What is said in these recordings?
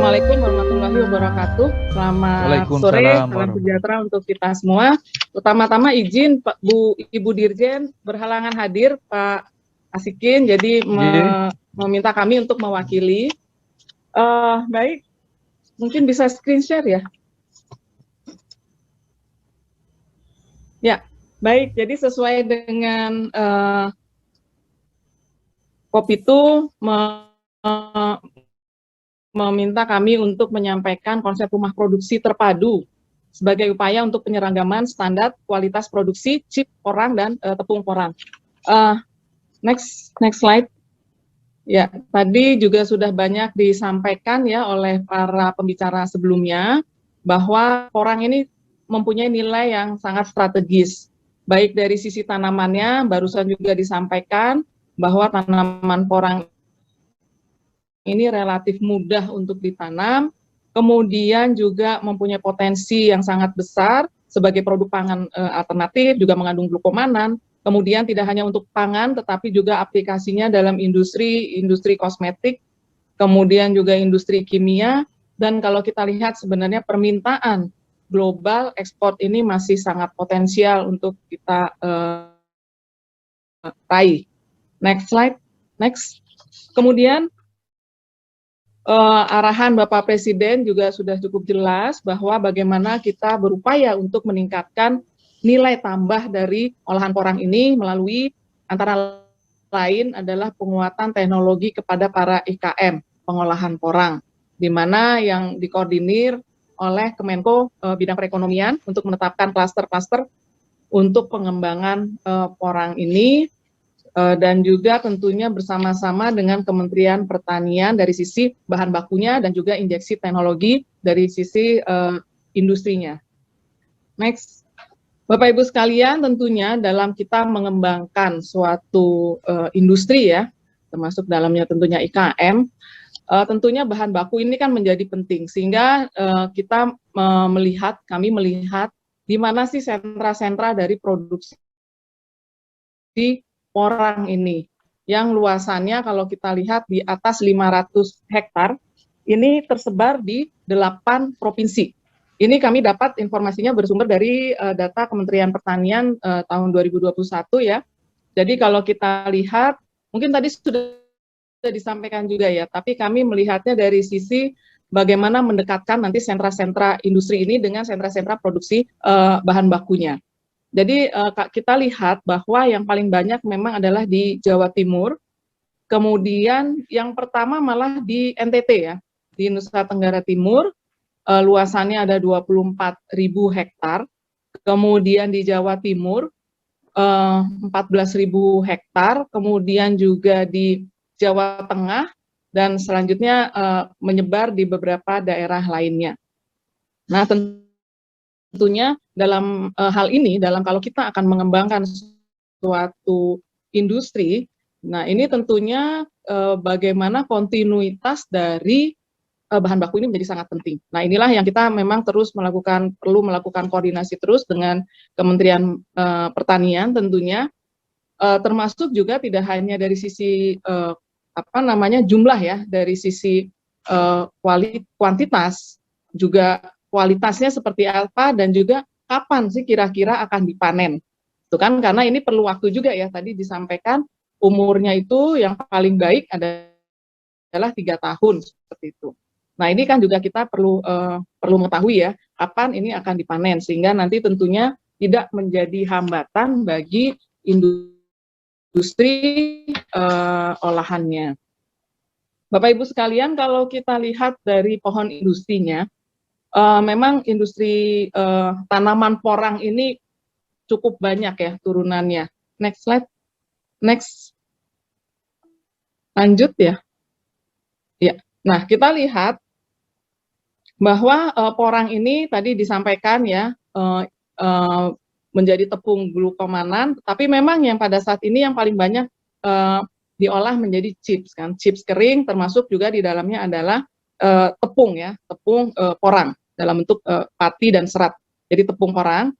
Assalamualaikum warahmatullahi wabarakatuh. Selamat sore, Waalaikumsalam salam sejahtera untuk kita semua. Pertama-tama izin Pak Ibu Dirjen berhalangan hadir Pak Asikin, jadi meminta kami untuk mewakili. Baik, mungkin bisa screen share ya. Ya, baik. Jadi sesuai dengan Kopitu meminta kami untuk menyampaikan konsep rumah produksi terpadu sebagai upaya untuk penyeragaman standar kualitas produksi chip porang dan tepung porang. Next slide. Ya, tadi juga sudah banyak disampaikan ya oleh para pembicara sebelumnya bahwa porang ini mempunyai nilai yang sangat strategis. Baik dari sisi tanamannya, barusan juga disampaikan bahwa tanaman porang ini relatif mudah untuk ditanam, kemudian juga mempunyai potensi yang sangat besar sebagai produk pangan alternatif, juga mengandung glukomanan, kemudian tidak hanya untuk pangan, tetapi juga aplikasinya dalam industri kosmetik, kemudian juga industri kimia, dan kalau kita lihat sebenarnya permintaan global ekspor ini masih sangat potensial untuk kita raih. Next slide, next. Kemudian arahan Bapak Presiden juga sudah cukup jelas bahwa bagaimana kita berupaya untuk meningkatkan nilai tambah dari olahan porang ini melalui antara lain adalah penguatan teknologi kepada para IKM pengolahan porang, di mana yang dikoordinir oleh Kemenko bidang perekonomian untuk menetapkan klaster-klaster untuk pengembangan porang ini. Dan juga tentunya bersama-sama dengan Kementerian Pertanian dari sisi bahan bakunya dan juga injeksi teknologi dari sisi industrinya. Next. Bapak Ibu sekalian, tentunya dalam kita mengembangkan suatu industri ya, termasuk dalamnya tentunya IKM, tentunya bahan baku ini kan menjadi penting, sehingga kita kami melihat di mana sih sentra-sentra dari produksi porang ini, yang luasannya kalau kita lihat di atas 500 hektar, ini tersebar di 8 provinsi. Ini kami dapat informasinya bersumber dari data Kementerian Pertanian tahun 2021 ya. Jadi kalau kita lihat, mungkin tadi sudah disampaikan juga ya, tapi kami melihatnya dari sisi bagaimana mendekatkan nanti sentra-sentra industri ini dengan sentra-sentra produksi bahan bakunya. Jadi kita lihat bahwa yang paling banyak memang adalah di Jawa Timur, kemudian yang pertama malah di NTT ya, di Nusa Tenggara Timur, luasannya ada 24.000 hektar, kemudian di Jawa Timur 14.000 hektar, kemudian juga di Jawa Tengah, dan selanjutnya menyebar di beberapa daerah lainnya. Nah, tentunya dalam hal ini, kalau kita akan mengembangkan suatu industri, nah ini tentunya bagaimana kontinuitas dari bahan baku ini menjadi sangat penting. Nah inilah yang kita memang terus perlu melakukan koordinasi terus dengan Kementerian Pertanian tentunya, termasuk juga tidak hanya dari sisi jumlah ya, dari sisi kuantitas, juga kualitasnya seperti apa, dan juga kapan sih kira-kira akan dipanen. Itu kan karena ini perlu waktu juga ya, tadi disampaikan umurnya itu yang paling baik adalah 3 tahun seperti itu. Nah ini kan juga kita perlu mengetahui ya kapan ini akan dipanen, sehingga nanti tentunya tidak menjadi hambatan bagi industri olahannya. Bapak Ibu sekalian, kalau kita lihat dari pohon industrinya, memang industri tanaman porang ini cukup banyak ya turunannya. Next slide. Next. Lanjut ya. Ya. Nah, kita lihat bahwa porang ini tadi disampaikan ya menjadi tepung glukomanan, tapi memang yang pada saat ini yang paling banyak diolah menjadi chips kan, chips kering, termasuk juga di dalamnya adalah tepung ya, tepung porang dalam bentuk pati dan serat. Jadi tepung porang.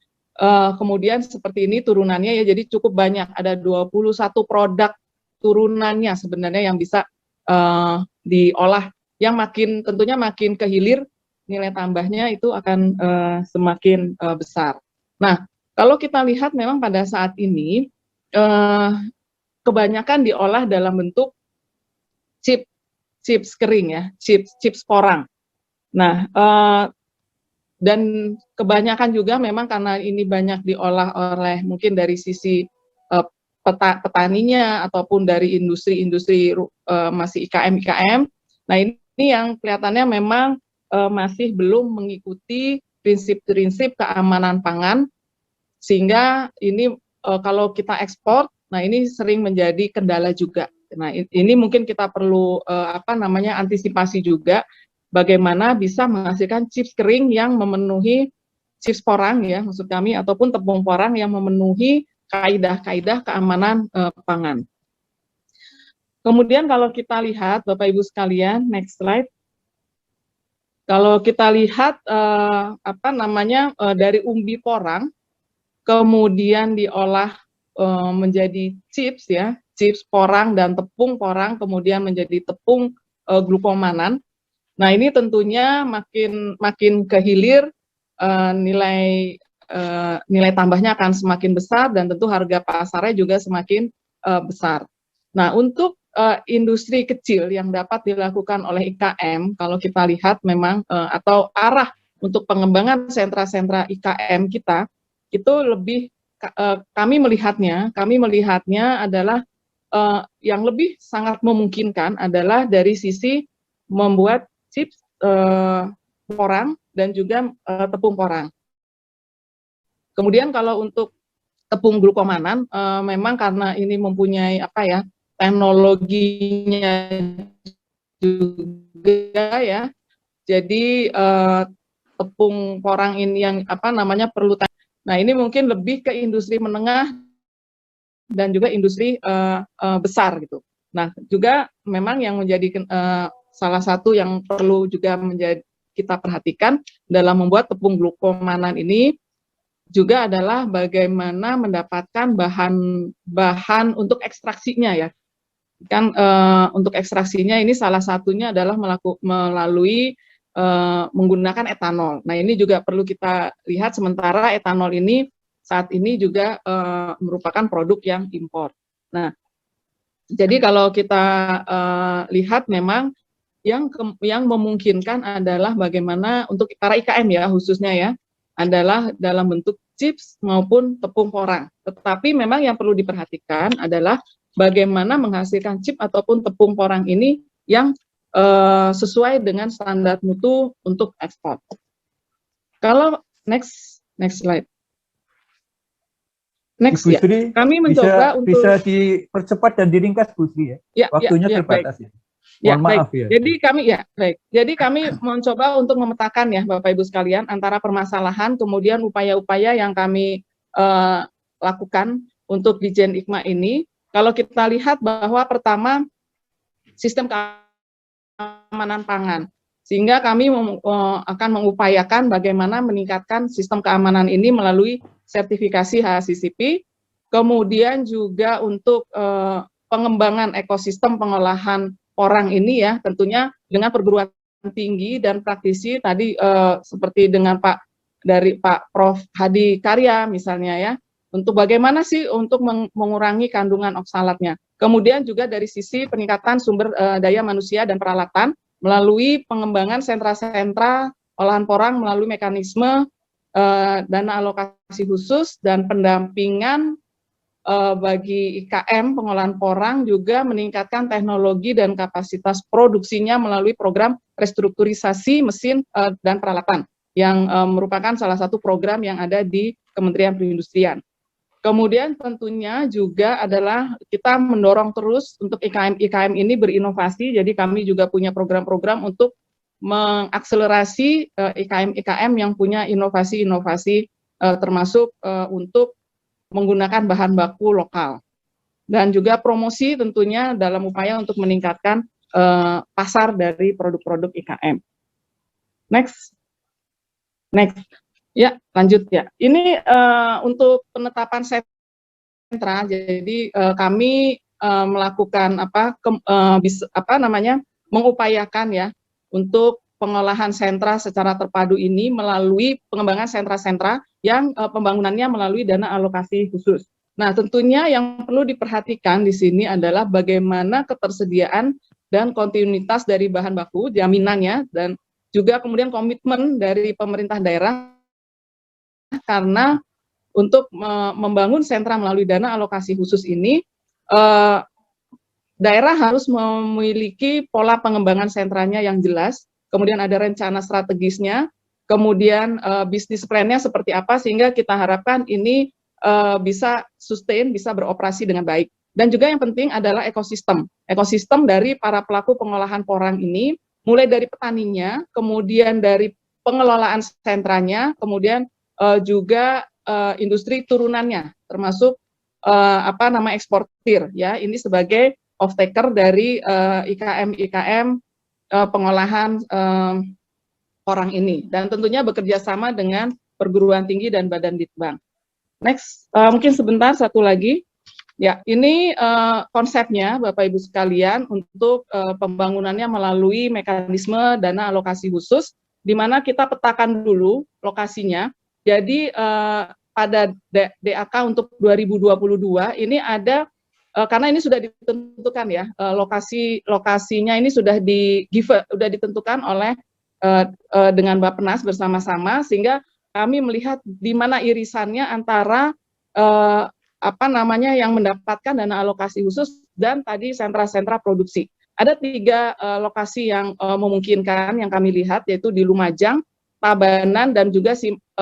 Kemudian seperti ini turunannya ya, jadi cukup banyak, ada 21 produk turunannya sebenarnya yang bisa diolah yang makin tentunya makin kehilir, nilai tambahnya itu akan semakin besar. Nah, kalau kita lihat memang pada saat ini kebanyakan diolah dalam bentuk chip chips kering ya, chips porang. Nah, dan kebanyakan juga memang karena ini banyak diolah oleh mungkin dari sisi petaninya ataupun dari industri-industri masih IKM. Nah, ini yang kelihatannya memang masih belum mengikuti prinsip-prinsip keamanan pangan, sehingga ini kalau kita ekspor, nah ini sering menjadi kendala juga. Nah, ini mungkin kita perlu antisipasi juga bagaimana bisa menghasilkan chips kering yang memenuhi chips porang ya, maksud kami, ataupun tepung porang yang memenuhi kaidah-kaidah keamanan pangan. Kemudian kalau kita lihat Bapak Ibu sekalian, next slide. Kalau kita lihat dari umbi porang kemudian diolah menjadi chips ya, chips porang dan tepung porang kemudian menjadi tepung glukomanan. Nah, ini tentunya makin kehilir, nilai tambahnya akan semakin besar dan tentu harga pasarnya juga semakin besar. Nah, untuk industri kecil yang dapat dilakukan oleh IKM, kalau kita lihat memang atau arah untuk pengembangan sentra-sentra IKM kita, itu lebih kami melihatnya adalah yang lebih sangat memungkinkan adalah dari sisi membuat chips porang dan juga tepung porang. Kemudian kalau untuk tepung glukomanan, memang karena ini mempunyai teknologinya juga ya, jadi tepung porang ini yang perlu. Nah, ini mungkin lebih ke industri menengah dan juga industri besar gitu. Nah, juga memang yang menjadi salah satu yang perlu juga kita perhatikan dalam membuat tepung glukomanan ini juga adalah bagaimana mendapatkan bahan untuk ekstraksinya ya. Kan untuk ekstraksinya ini salah satunya adalah melalui menggunakan etanol. Nah, ini juga perlu kita lihat, sementara etanol ini saat ini juga merupakan produk yang impor. Nah, jadi kalau kita lihat memang yang memungkinkan adalah bagaimana untuk para IKM ya khususnya ya, adalah dalam bentuk chips maupun tepung porang. Tetapi memang yang perlu diperhatikan adalah bagaimana menghasilkan chip ataupun tepung porang ini yang sesuai dengan standar mutu untuk ekspor. Kalau next slide. Next Bu Sri, ya. Kami mencoba bisa dipercepat dan diringkas Bu Sri ya. Waktunya terbatas ya. Mohon maaf ya. Jadi kami mencoba untuk memetakan ya Bapak Ibu sekalian antara permasalahan kemudian upaya-upaya yang kami lakukan untuk Dijen IKMA ini. Kalau kita lihat bahwa pertama sistem keamanan pangan, sehingga kami akan mengupayakan bagaimana meningkatkan sistem keamanan ini melalui sertifikasi HACCP, kemudian juga untuk pengembangan ekosistem pengolahan porang ini ya, tentunya dengan perguruan tinggi dan praktisi tadi seperti dengan Pak Prof. Hadi Karya misalnya ya, untuk bagaimana sih untuk mengurangi kandungan oksalatnya. Kemudian juga dari sisi peningkatan sumber daya manusia dan peralatan melalui pengembangan sentra-sentra olahan porang melalui mekanisme dana alokasi khusus dan pendampingan bagi IKM pengolahan porang, juga meningkatkan teknologi dan kapasitas produksinya melalui program restrukturisasi mesin dan peralatan yang merupakan salah satu program yang ada di Kementerian Perindustrian. Kemudian tentunya juga adalah kita mendorong terus untuk IKM ini berinovasi, jadi kami juga punya program-program untuk mengakselerasi IKM yang punya inovasi-inovasi termasuk untuk menggunakan bahan baku lokal. Dan juga promosi tentunya dalam upaya untuk meningkatkan pasar dari produk-produk IKM. Next. Ya, lanjut ya. Ini untuk penetapan sentra, jadi kami melakukan mengupayakan ya untuk pengolahan sentra secara terpadu ini melalui pengembangan sentra-sentra yang pembangunannya melalui dana alokasi khusus. Nah, tentunya yang perlu diperhatikan di sini adalah bagaimana ketersediaan dan kontinuitas dari bahan baku, jaminannya, dan juga kemudian komitmen dari pemerintah daerah, karena untuk membangun sentra melalui dana alokasi khusus ini, daerah harus memiliki pola pengembangan sentranya yang jelas, kemudian ada rencana strategisnya, kemudian bisnis plan-nya seperti apa, sehingga kita harapkan ini bisa sustain, bisa beroperasi dengan baik. Dan juga yang penting adalah ekosistem dari para pelaku pengolahan porang ini, mulai dari petaninya, kemudian dari pengelolaan sentranya, kemudian juga industri turunannya, termasuk eksportir, ya, ini sebagai off-taker dari IKM pengolahan porang ini, dan tentunya bekerja sama dengan perguruan tinggi dan badan litbang. Next, mungkin sebentar satu lagi. Ya, ini konsepnya Bapak Ibu sekalian untuk pembangunannya melalui mekanisme dana alokasi khusus, di mana kita petakan dulu lokasinya. Jadi pada DAK untuk 2022 ini ada, karena ini sudah ditentukan ya, lokasinya ini sudah ditentukan oleh dengan Bappenas bersama-sama, sehingga kami melihat di mana irisannya antara yang mendapatkan dana alokasi khusus dan tadi sentra-sentra produksi. Ada 3 lokasi yang memungkinkan yang kami lihat, yaitu di Lumajang, Tabanan, dan juga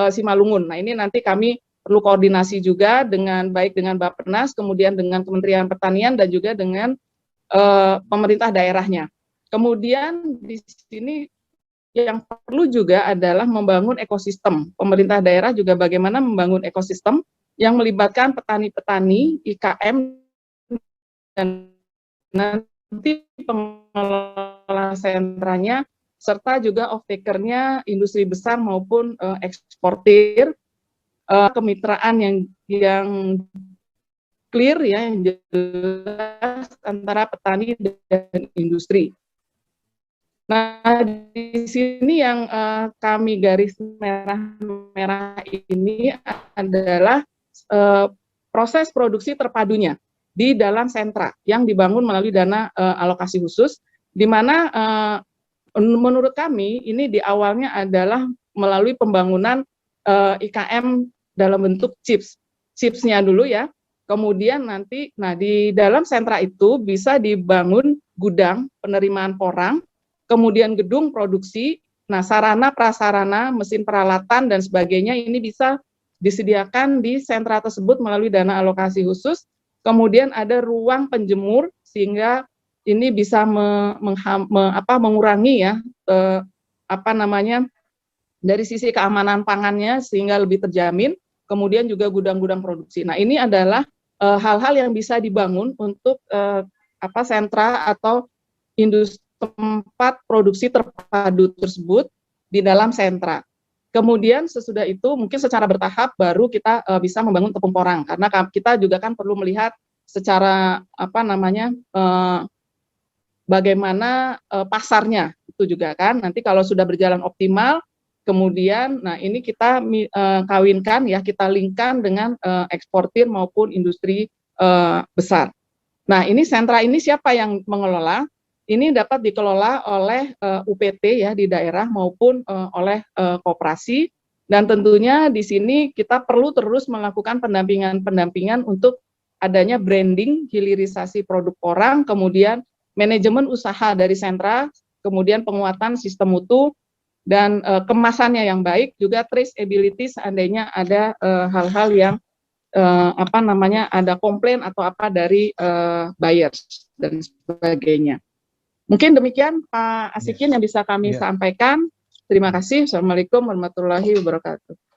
Simalungun. Nah, ini nanti kami perlu koordinasi juga baik dengan Bappenas, kemudian dengan Kementerian Pertanian, dan juga dengan pemerintah daerahnya. Kemudian di sini yang perlu juga adalah membangun ekosistem. Pemerintah daerah juga bagaimana membangun ekosistem yang melibatkan petani-petani, IKM, dan nanti pengelola sentranya, serta juga off-taker-nya, industri besar maupun eksportir, kemitraan yang clear, ya, yang jelas antara petani dan industri. Nah, di sini yang kami garis merah ini adalah proses produksi terpadunya di dalam sentra yang dibangun melalui dana alokasi khusus, di mana menurut kami ini di awalnya adalah melalui pembangunan IKM dalam bentuk chipsnya dulu, ya. Kemudian nanti, di dalam sentra itu bisa dibangun gudang penerimaan porang, kemudian gedung produksi, sarana prasarana, mesin peralatan, dan sebagainya ini bisa disediakan di sentra tersebut melalui dana alokasi khusus. Kemudian ada ruang penjemur, sehingga ini bisa mengurangi, ya, dari sisi keamanan pangannya sehingga lebih terjamin. Kemudian juga gudang-gudang produksi. Nah, ini adalah hal-hal yang bisa dibangun untuk sentra atau industri tempat produksi terpadu tersebut di dalam sentra. Kemudian sesudah itu mungkin secara bertahap baru kita bisa membangun tepung porang, karena kita juga kan perlu melihat secara bagaimana pasarnya itu juga kan. Nanti kalau sudah berjalan optimal, kemudian ini kita kawinkan, ya, kita linkkan dengan eksportir maupun industri besar. Nah, ini sentra ini siapa yang mengelola? Ini dapat dikelola oleh UPT, ya, di daerah maupun oleh koperasi, dan tentunya di sini kita perlu terus melakukan pendampingan untuk adanya branding, hilirisasi produk porang, kemudian manajemen usaha dari sentra, kemudian penguatan sistem mutu, dan kemasannya yang baik, juga traceability seandainya ada hal-hal yang ada komplain atau dari buyers dan sebagainya. Mungkin demikian Pak Asikin yang bisa kami sampaikan. Terima kasih. Assalamualaikum warahmatullahi wabarakatuh.